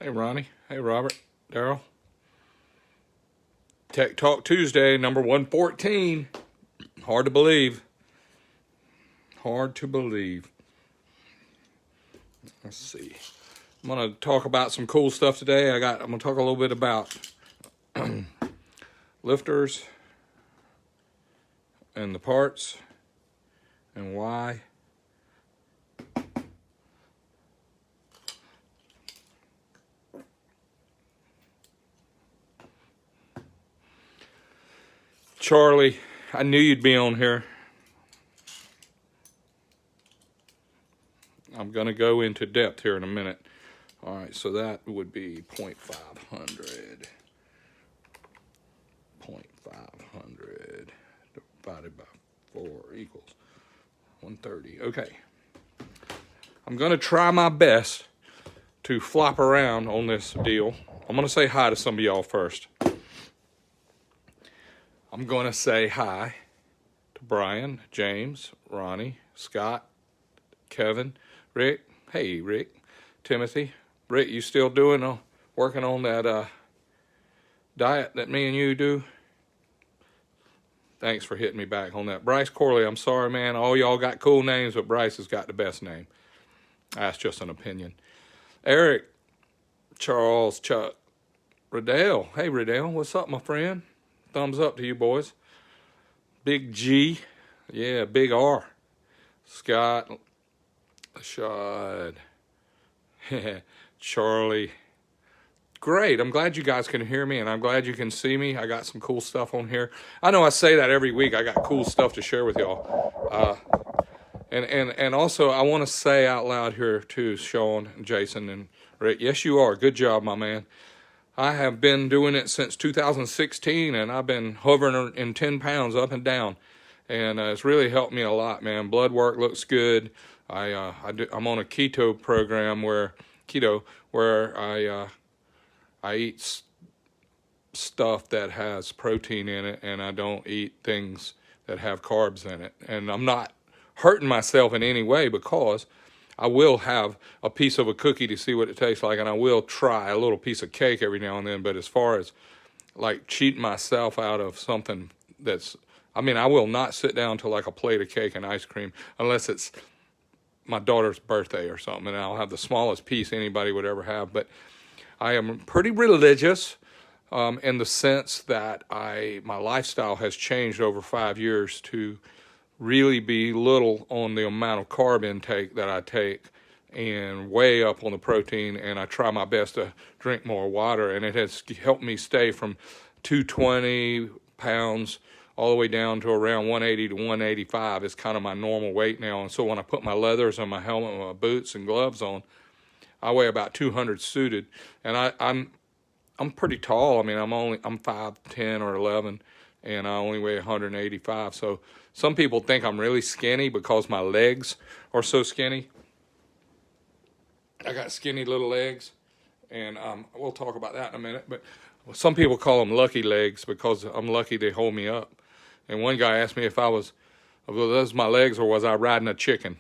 Hey, Ronnie. Hey, Robert. Daryl. Tech Talk Tuesday, number 114. Hard to believe. Hard to believe. Let's see. I'm going to talk about some cool stuff today. I'm going to talk a little bit about lifters and the parts and why. Charlie, I knew you'd be on here. I'm going to go into depth here in a minute. All right, so that would be 0.500. 0.500 divided by 4 equals 130. Okay. I'm going to try my best to flop around on this deal. I'm going to say hi to some of y'all first. I'm going to say hi to Brian, James, Ronnie, Scott, Kevin, Rick. Hey, Rick. Timothy. Rick, you still working on that diet that me and you do? Thanks for hitting me back on that. Bryce Corley, I'm sorry, man. All y'all got cool names, but Bryce has got the best name. That's just an opinion. Eric, Charles, Chuck, Riddell. Hey, Riddell, what's up, my friend? Thumbs up to you boys. Big G. Yeah, Big R. Scott. Shad. Charlie. Great. I'm glad you guys can hear me, and I'm glad you can see me. I got some cool stuff on here. I know I say that every week. I got cool stuff to share with y'all. And also, I want to say out loud here to Sean, and Jason, and Rick. Yes, you are. Good job, my man. I have been doing it since 2016, and I've been hovering in 10 pounds up and down. And it's really helped me a lot, man. Blood work looks good. I'm on a keto program where I eat stuff that has protein in it, and I don't eat things that have carbs in it. And I'm not hurting myself in any way, because I will have a piece of a cookie to see what it tastes like, and I will try a little piece of cake every now and then. But as far as like cheating myself out of something I will not sit down to like a plate of cake and ice cream unless it's my daughter's birthday or something, and I'll have the smallest piece anybody would ever have. But I am pretty religious in the sense that my lifestyle has changed over 5 years to really be little on the amount of carb intake that I take and way up on the protein, and I try my best to drink more water, and it has helped me stay from 220 pounds all the way down to around 180 to 185 is kind of my normal weight now. And so when I put my leathers and my helmet and my boots and gloves on, I weigh about 200 suited, and I'm pretty tall. I'm 5'10" or 11, and I only weigh 185. So some people think I'm really skinny because my legs are so skinny. I got skinny little legs, and we'll talk about that in a minute. But some people call them lucky legs because I'm lucky they hold me up. And one guy asked me if those my legs or was I riding a chicken?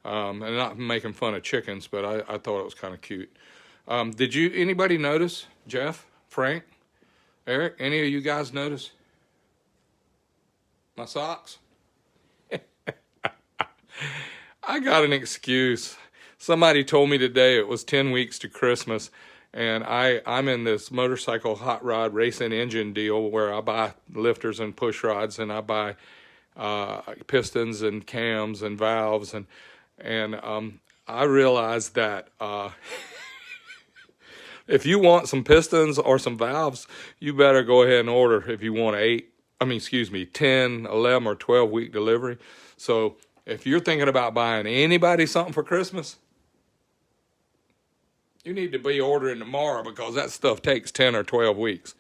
And not making fun of chickens, but I thought it was kind of cute. Did anybody notice? Jeff, Frank, Eric, any of you guys notice my socks? I got an excuse. Somebody told me today it was 10 weeks to Christmas, and I'm in this motorcycle hot rod racing engine deal where I buy lifters and push rods, and I buy pistons and cams and valves, and I realized that if you want some pistons or some valves, you better go ahead and order if you want 10, 11, or 12 week delivery. So if you're thinking about buying anybody something for Christmas, you need to be ordering tomorrow, because that stuff takes 10 or 12 weeks.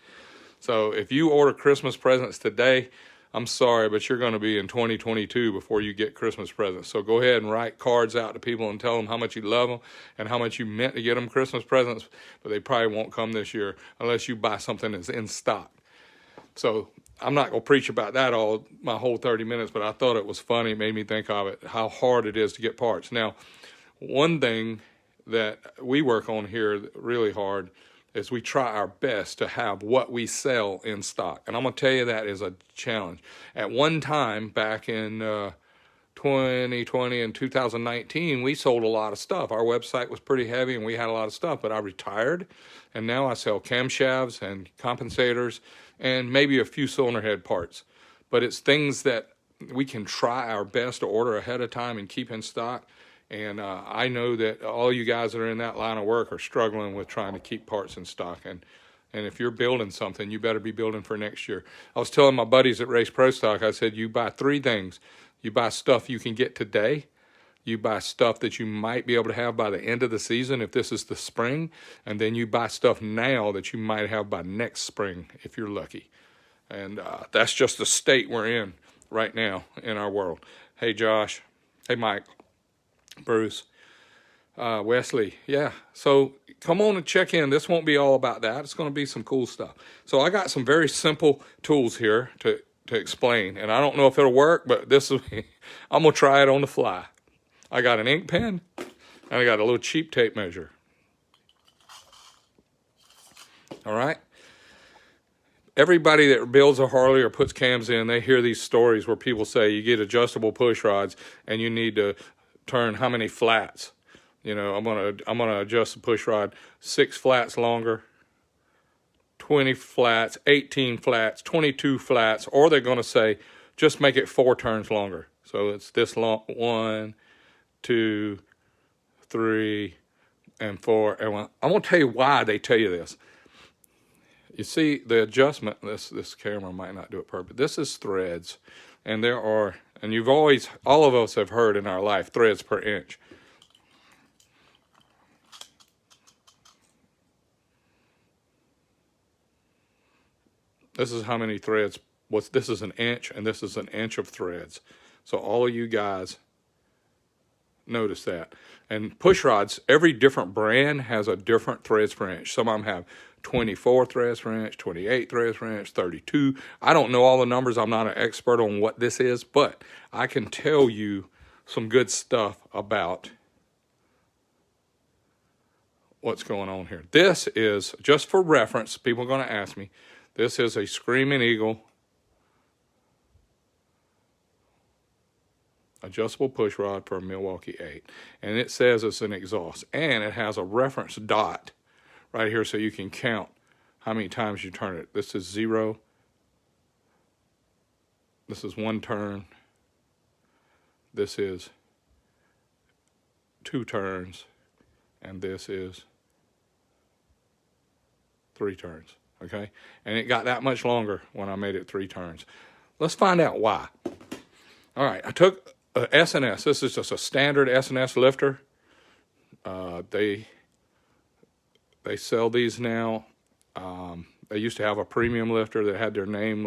So if you order Christmas presents today, I'm sorry, but you're going to be in 2022 before you get Christmas presents. So go ahead and write cards out to people and tell them how much you love them and how much you meant to get them Christmas presents, but they probably won't come this year unless you buy something that's in stock. So I'm not going to preach about that my whole 30 minutes, but I thought it was funny. It made me think of it, how hard it is to get parts. Now, one thing that we work on here really hard is we try our best to have what we sell in stock. And I'm going to tell you that is a challenge. At one time, back in 2020 and 2019, we sold a lot of stuff. Our website was pretty heavy and we had a lot of stuff, but I retired and now I sell camshafts and compensators and maybe a few cylinder head parts. But it's things that we can try our best to order ahead of time and keep in stock. And I know that all you guys that are in that line of work are struggling with trying to keep parts in stock. And if you're building something, you better be building for next year. I was telling my buddies at Race Pro Stock, I said, you buy three things. You buy stuff you can get today. You buy stuff that you might be able to have by the end of the season if this is the spring. And then you buy stuff now that you might have by next spring if you're lucky. And that's just the state we're in right now in our world. Hey, Josh. Hey, Mike. Bruce, Wesley, yeah. So come on and check in. This won't be all about that. It's going to be some cool stuff. So I got some very simple tools here to explain, and I don't know if it'll work, but I'm going to try it on the fly. I got an ink pen, and I got a little cheap tape measure. All right. Everybody that builds a Harley or puts cams in, they hear these stories where people say you get adjustable push rods and you need to turn how many flats. You know, I'm gonna adjust the push rod 6 flats longer, 20 flats, 18 flats, 22 flats, or they're gonna say just make it 4 turns longer. So it's this long, 1, 2, 3, and 4. And I'm gonna tell you why they tell you this. You see the adjustment. This camera might not do it perfect. This is threads, and there are. And all of us have heard in our life, threads per inch. This is how many threads, this is an inch, and this is an inch of threads. So all of you guys notice that. And push rods, every different brand has a different threads per inch. Some of them have 24 threads per inch, 28 threads per inch, 32. I don't know all the numbers. I'm not an expert on what this is, but I can tell you some good stuff about what's going on here. This is, just for reference, people are going to ask me, this is a Screaming Eagle adjustable push rod for a Milwaukee 8. And it says it's an exhaust. And it has a reference dot right here so you can count how many times you turn it. This is 0. This is 1 turn. This is 2 turns. And this is 3 turns. Okay? And it got that much longer when I made it 3 turns. Let's find out why. All right, I took a S&S. This is just a standard S&S lifter. They sell these now. They used to have a premium lifter that had their name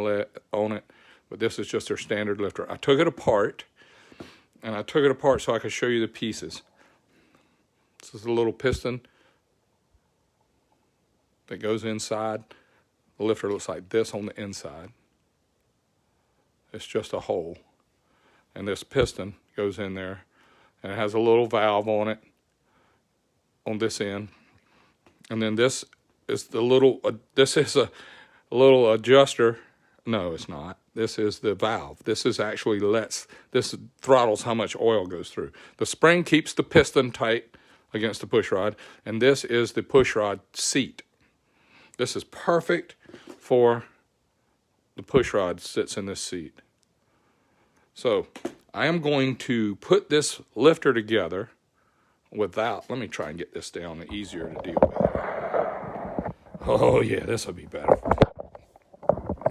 on it, but this is just their standard lifter. I took it apart, and I took it apart so I could show you the pieces. This is a little piston that goes inside. The lifter looks like this on the inside. It's just a hole. And this piston goes in there, and it has a little valve on it on this end. And then this is the little, this is a little adjuster. No, it's not. This is the valve. This is actually this throttles how much oil goes through. The spring keeps the piston tight against the push rod, and this is the push rod seat. This is perfect for the push rod sits in this seat. So I am going to put this lifter together without, let me try and get this down easier to deal with. Oh yeah, this will be better.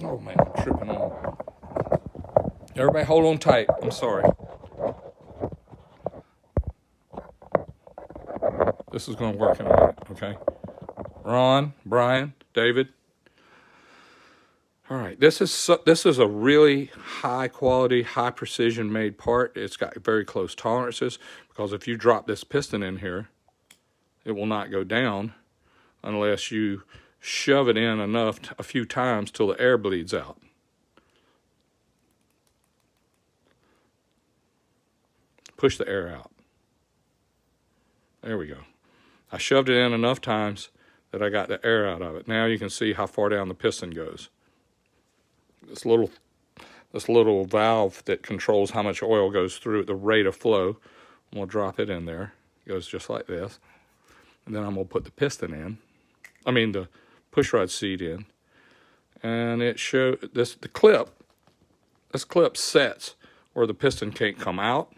Oh man, I'm tripping on. Everybody hold on tight. I'm sorry. This is going to work in a minute, okay? Ron, Brian, David. All right, this is a really high quality, high precision made part. It's got very close tolerances because if you drop this piston in here, it will not go down unless you shove it in enough a few times till the air bleeds out. Push the air out. There we go. I shoved it in enough times that I got the air out of it. Now you can see how far down the piston goes. This little valve that controls how much oil goes through it, the rate of flow. I'm going to drop it in there. It goes just like this. And then I'm going to put the piston in. The pushrod seat in. And it showed this clip sets where the piston can't come out.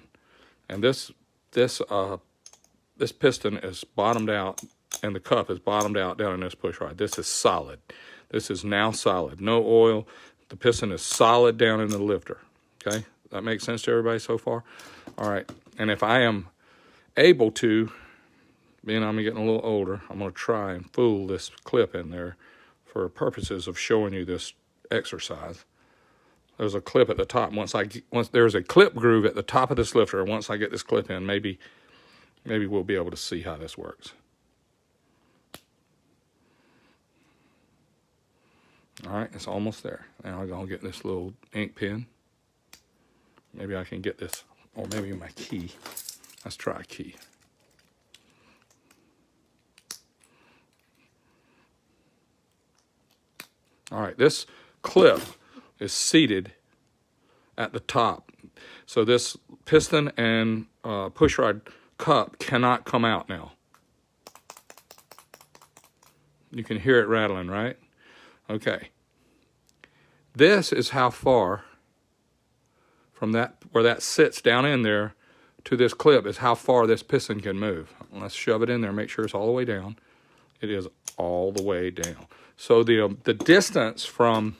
And this piston is bottomed out, and the cup is bottomed out down in this pushrod. This is solid. This is now solid. No oil. The piston is solid down in the lifter. Okay? That makes sense to everybody so far? All right. And if I am able to, being I'm getting a little older, I'm going to try and fool this clip in there for purposes of showing you this exercise. There's a clip at the top. Once there's a clip groove at the top of this lifter, once I get this clip in, maybe we'll be able to see how this works. All right, it's almost there. Now I'm going to get this little ink pen. Maybe I can get this, or maybe my key. Let's try a key. All right, this clip is seated at the top. So this piston and pushrod cup cannot come out now. You can hear it rattling, right? Okay. This is how far from that, where that sits down in there, to this clip is how far this piston can move. Let's shove it in there, make sure it's all the way down. It is all the way down. So the distance from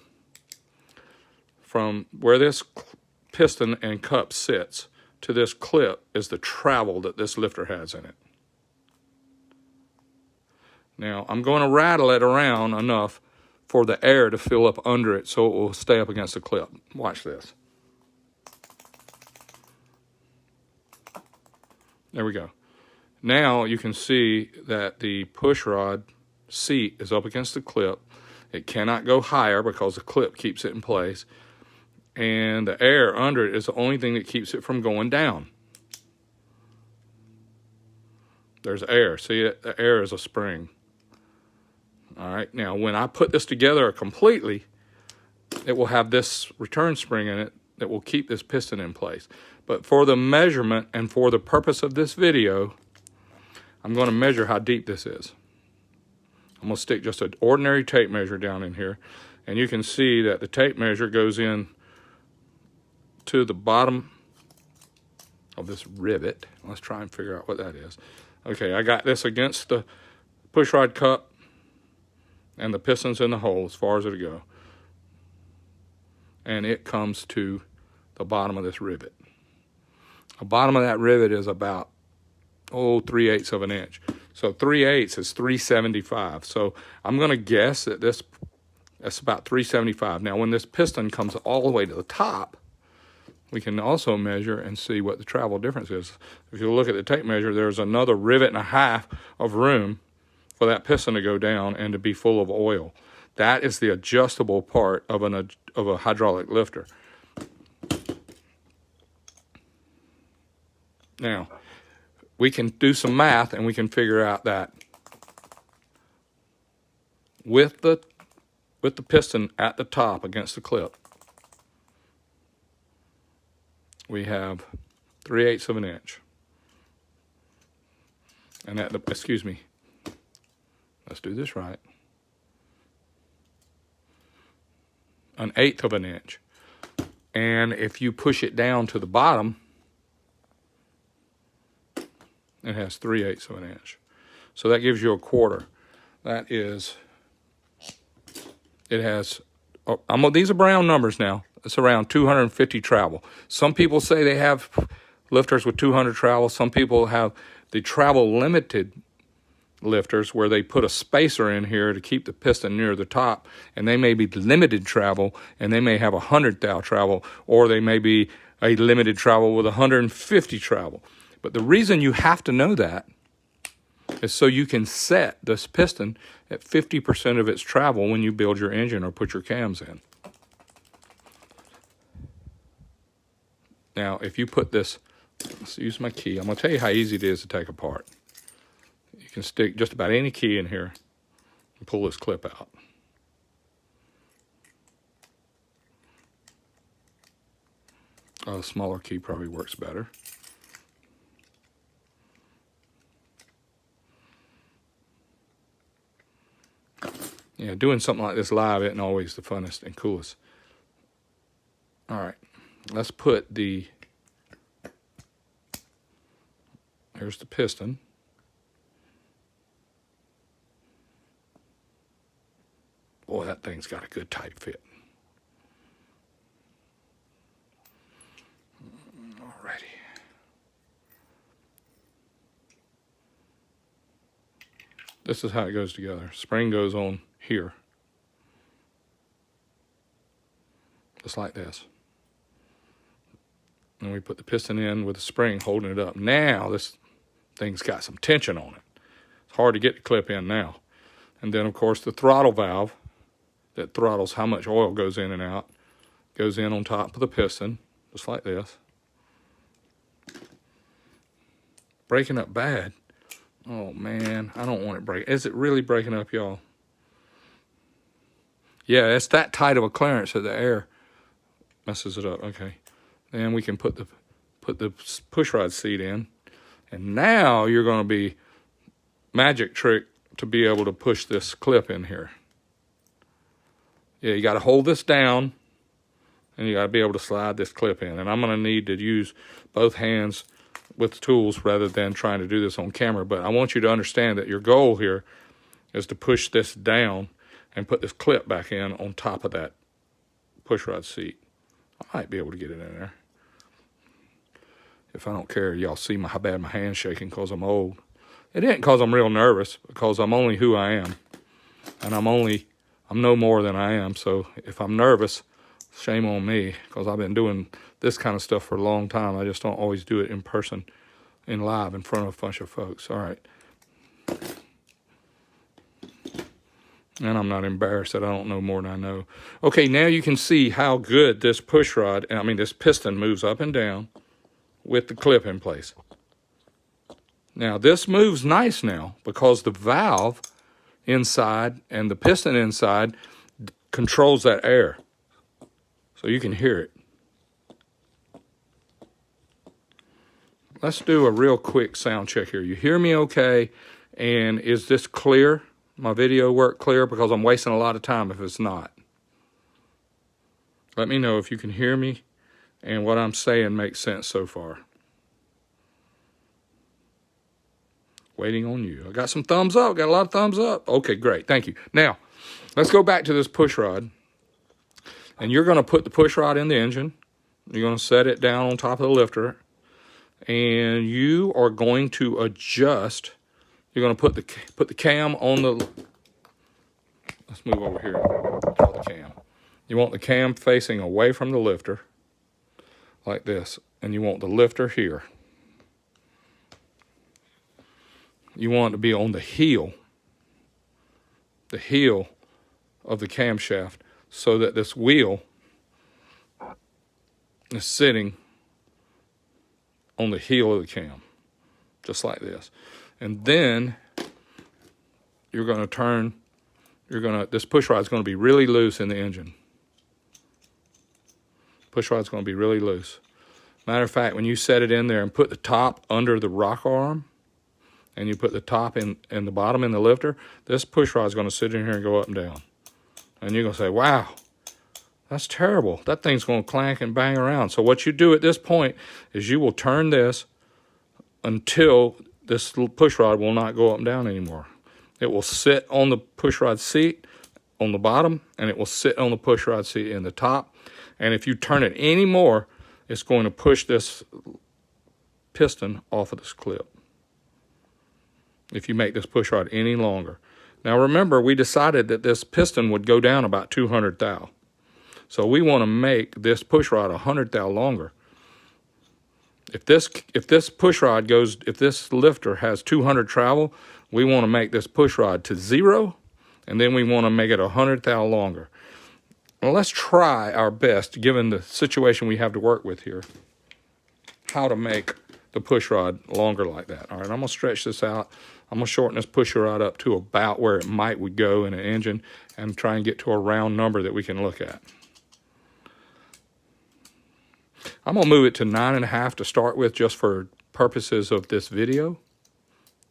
where this piston and cup sits to this clip is the travel that this lifter has in it. Now, I'm going to rattle it around enough for the air to fill up under it so it will stay up against the clip. Watch this. There we go. Now you can see that the pushrod seat is up against the clip. It cannot go higher because the clip keeps it in place. And the air under it is the only thing that keeps it from going down. There's air. See it? The air is a spring. All right. Now, when I put this together completely, it will have this return spring in it that will keep this piston in place. But for the measurement and for the purpose of this video, I'm going to measure how deep this is. I'm going to stick just an ordinary tape measure down in here. And you can see that the tape measure goes in to the bottom of this rivet. Let's try and figure out what that is. Okay, I got this against the pushrod cup and the piston's in the hole as far as it'll go. And it comes to the bottom of this rivet. The bottom of that rivet is about 3/8 of an inch. So 3/8 is 375. So I'm going to guess that that's about 375. Now when this piston comes all the way to the top, we can also measure and see what the travel difference is. If you look at the tape measure, there's another rivet and a half of room for that piston to go down and to be full of oil. That is the adjustable part of a hydraulic lifter. Now, we can do some math and we can figure out that with the piston at the top against the clip, we have 3/8 of an inch. And excuse me, let's do this right. 1/8 of an inch. And if you push it down to the bottom, it has 3/8 of an inch. So that gives you a quarter. That is, it has, these are round numbers now. It's around 250 travel. Some people say they have lifters with 200 travel. Some people have the travel limited lifters where they put a spacer in here to keep the piston near the top, and they may be limited travel, and they may have 100 thou travel, or they may be a limited travel with 150 travel. But the reason you have to know that is so you can set this piston at 50% of its travel when you build your engine or put your cams in. Now, if you put this, let's use my key. I'm going to tell you how easy it is to take apart. You You can stick just about any key in here and pull this clip out. A smaller key probably works better. Yeah, doing something like this live isn't always the funnest and coolest. All right, let's put here's the piston. Boy, that thing's got a good tight fit. Alrighty. This is how it goes together. Spring goes on here. Just like this. And we put the piston in with the spring holding it up. Now this thing's got some tension on it. It's hard to get the clip in now. And then of course the throttle valve that throttles how much oil goes in and out goes in on top of the piston, just like this. Breaking up bad. Oh man, I don't want it break. Is it really breaking up, y'all? Yeah, it's that tight of a clearance that the air messes it up. Okay. Then we can put the pushrod seat in. And now you're going to be magic trick to be able to push this clip in here. Yeah, you got to hold this down and you got to be able to slide this clip in. And I'm going to need to use both hands with the tools rather than trying to do this on camera. But I want you to understand that your goal here is to push this down and put this clip back in on top of that pushrod seat. I might be able to get it in there. If I don't care, y'all see how bad my hand's shaking because I'm old. It ain't because I'm real nervous, because I'm only who I am. And I'm no more than I am. So if I'm nervous, shame on me, because I've been doing this kind of stuff for a long time. I just don't always do it in person, in live, in front of a bunch of folks. All right. And I'm not embarrassed that I don't know more than I know. Okay, now you can see how good this this piston moves up and down with the clip in place. Now this moves nice now because the valve inside and the piston inside controls that air. So you can hear it. Let's do a real quick sound check here. You hear me okay? And is this clear? My video work clear? Because I'm wasting a lot of time if it's not. Let me know if you can hear me and what I'm saying makes sense so far. Waiting on you. I got some thumbs up. Got a lot of thumbs up. Okay, great. Thank you. Now, let's go back to this push rod. And you're going to put the push rod in the engine. You're going to set it down on top of the lifter. And you are going to adjust. You're going to put the cam on the... Let's move over here. Call the cam. You want the cam facing away from the lifter, like this. And you want the lifter here. You want it to be on the heel of the camshaft, so that this wheel is sitting on the heel of the cam, just like this. And then you're going to turn, this push rod is going to be really loose in the engine. Push rod's going to be really loose. Matter of fact, when you set it in there and put the top under the rock arm, and you put the top and the bottom in the lifter, this push rod is going to sit in here and go up and down. And you're going to say, wow, that's terrible. That thing's going to clank and bang around. So what you do at this point is you will turn this until this push rod will not go up and down anymore. It will sit on the push rod seat on the bottom, and it will sit on the push rod seat in the top. And if you turn it any more, it's going to push this piston off of this clip, if you make this push rod any longer. Now remember, we decided that this piston would go down about 200 thou. So we want to make this push rod 100 thou longer. If this push rod goes, if this lifter has 200 travel, we want to make this push rod to 0, and then we want to make it 100 thou longer. Well, let's try our best, given the situation we have to work with here, how to make the push rod longer like that. All right, I'm going to stretch this out. I'm going to shorten this push rod up to about where it would go in an engine and try and get to a round number that we can look at. I'm going to move it to 9.5 to start with, just for purposes of this video.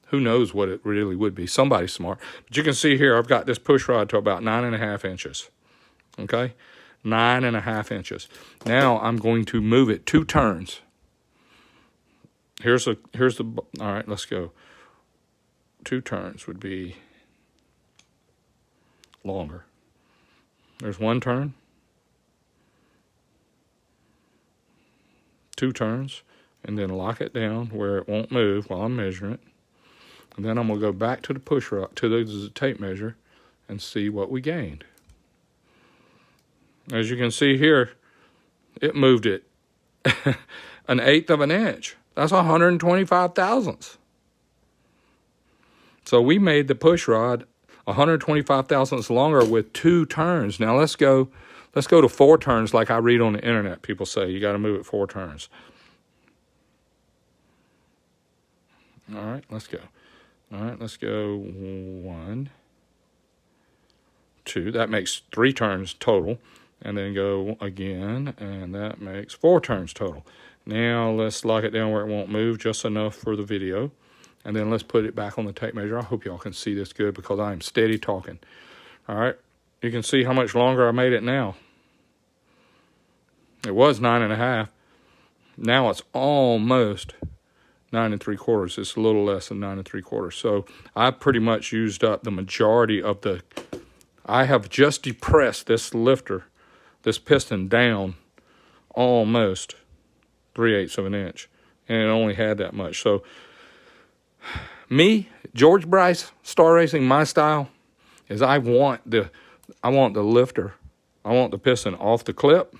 Who knows what it really would be? Somebody's smart. But you can see here, I've got this push rod to about 9.5 inches. Okay? 9.5 inches. Now I'm going to move it 2 turns. Here's the, all right, let's go. 2 turns would be longer. There's 1 turn. 2 turns. And then lock it down where it won't move while I'm measuring it. And then I'm going to go back to the push rod, to the tape measure, and see what we gained. As you can see here, it moved it 1/8 of an inch. That's 125 thousandths. So we made the push rod 125 thousandths longer with 2 turns. Now let's go to 4 turns like I read on the internet. People say you got to move it 4 turns. All right, let's go. All right, let's go 1, 2. That makes 3 turns total. And then go again, and that makes 4 turns total. Now let's lock it down where it won't move, just enough for the video. And then let's put it back on the tape measure. I hope y'all can see this good because I am steady talking. All right, you can see how much longer I made it now. It was 9.5. Now it's almost 9 3/4. It's a little less than 9 3/4. So I pretty much used up the majority of the. I have just depressed this lifter, this piston down almost 3/8 of an inch, and it only had that much. So me, George Bryce, Star Racing, my style is I want the lifter, I want the piston off the clip.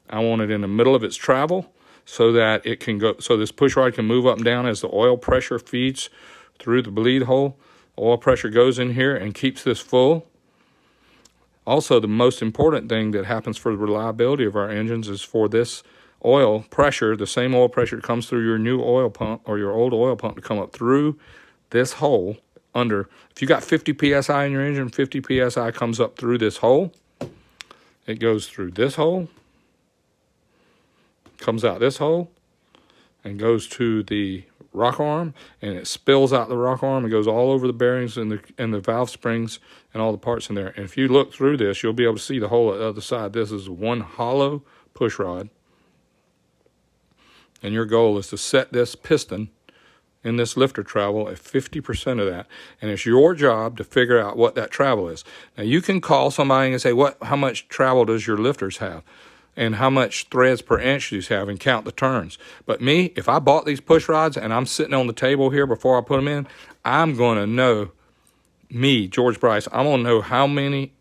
I want it in the middle of its travel so that it can go, so this push rod can move up and down as the oil pressure feeds through the bleed hole. Oil pressure goes in here and keeps this full. Also, the most important thing that happens for the reliability of our engines is for this oil pressure, the same oil pressure that comes through your new oil pump or your old oil pump, to come up through this hole under. If you got 50 PSI in your engine, 50 PSI comes up through this hole. It goes through this hole, comes out this hole, and goes to the rock arm, and it spills out the rock arm and goes all over the bearings and the valve springs and all the parts in there. And if you look through this, you'll be able to see the hole at the other side. This is one hollow push rod, and your goal is to set this piston in this lifter travel at 50% of that, and it's your job to figure out what that travel is. Now you can call somebody and say, how much travel does your lifters have? And how much threads per inch do you have, and count the turns. But me, if I bought these push rods and I'm sitting on the table here before I put them in, I'm going to know, me, George Bryce, I'm going to know how many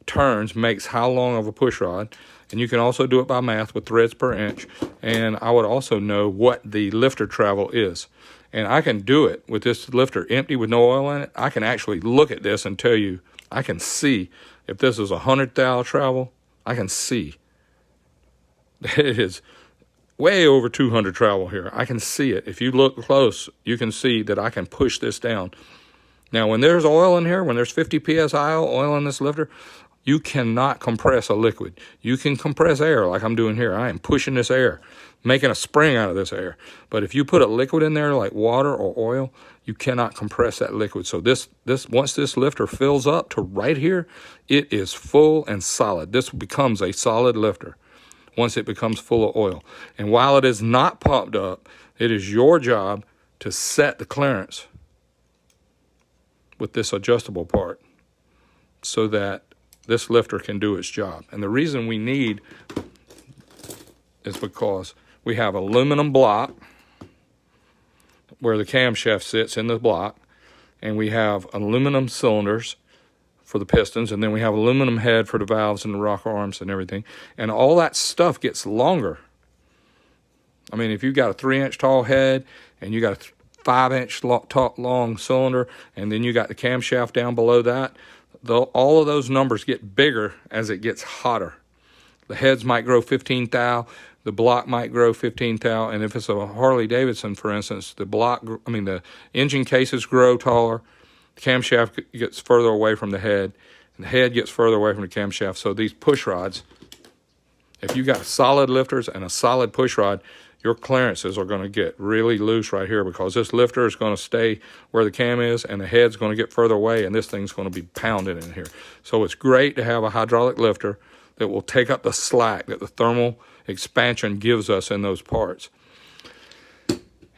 turns makes how long of a push rod. And you can also do it by math with threads per inch. And I would also know what the lifter travel is. And I can do it with this lifter empty with no oil in it. I can actually look at this and tell you, I can see if this is 100 thou travel, I can see. It is way over 200 travel here. I can see it. If you look close, you can see that I can push this down. Now, when there's oil in here, when there's 50 PSI oil in this lifter, you cannot compress a liquid. You can compress air like I'm doing here. I am pushing this air, making a spring out of this air. But if you put a liquid in there like water or oil, you cannot compress that liquid. So this once this lifter fills up to right here, it is full and solid. This becomes a solid lifter once it becomes full of oil. And while it is not pumped up, it is your job to set the clearance with this adjustable part so that this lifter can do its job. And the reason we need is because we have aluminum block where the camshaft sits in the block, and we have aluminum cylinders for the pistons, and then we have aluminum head for the valves and the rocker arms and everything. And all that stuff gets longer. I mean, if you've got a 3-inch tall head and you got a 5-inch long cylinder, and then you got the camshaft down below that, all of those numbers get bigger as it gets hotter. The heads might grow 15 thou, the block might grow 15 thou, and if it's a Harley Davidson, for instance, the engine cases grow taller, the camshaft gets further away from the head, and the head gets further away from the camshaft. So these push rods, if you got solid lifters and a solid push rod, your clearances are going to get really loose right here, because this lifter is going to stay where the cam is and the head's going to get further away, and this thing's going to be pounding in here. So it's great to have a hydraulic lifter that will take up the slack that the thermal expansion gives us in those parts.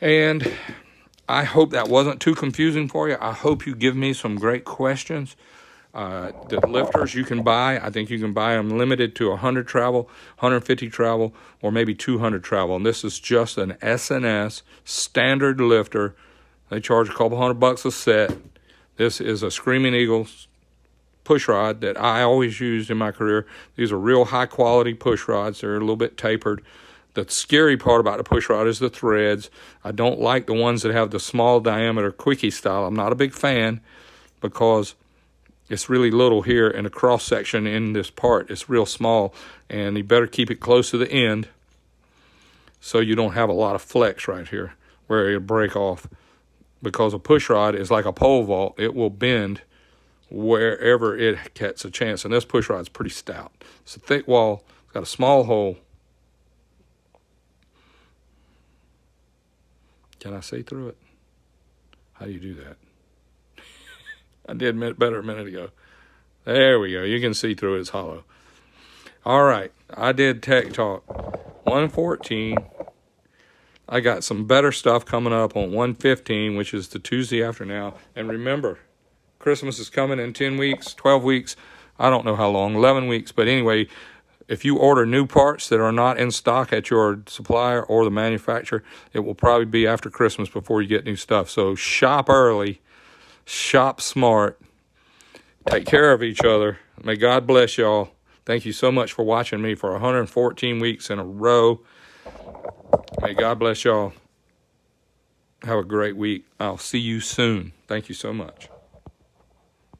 And I hope that wasn't too confusing for you. I hope you give me some great questions. The lifters you can buy, I think you can buy them limited to 100 travel, 150 travel, or maybe 200 travel. And this is just an S&S standard lifter. They charge a couple $100 a set. This is a Screaming Eagle push rod that I always used in my career. These are real high quality push rods. They're a little bit tapered. The scary part about the push rod is the threads. I don't like the ones that have the small diameter quickie style. I'm not a big fan, because it's really little here, and the cross section in this part is real small, and you better keep it close to the end so you don't have a lot of flex right here where it'll break off, because a push rod is like a pole vault. It will bend wherever it gets a chance, and this push rod is pretty stout. It's a thick wall. It's got a small hole. Can I see through it? How do you do that? I did better a minute ago. There we go. You can see through it. It's hollow. All right. I did Tech Talk 114. I got some better stuff coming up on 115, which is the Tuesday after now. And remember, Christmas is coming in 10 weeks, 12 weeks. I don't know how long, 11 weeks. But anyway, if you order new parts that are not in stock at your supplier or the manufacturer, it will probably be after Christmas before you get new stuff. So shop early. Shop smart. Take care of each other. May God bless y'all. Thank you so much for watching me for 114 weeks in a row. May God bless y'all. Have a great week. I'll see you soon. Thank you so much.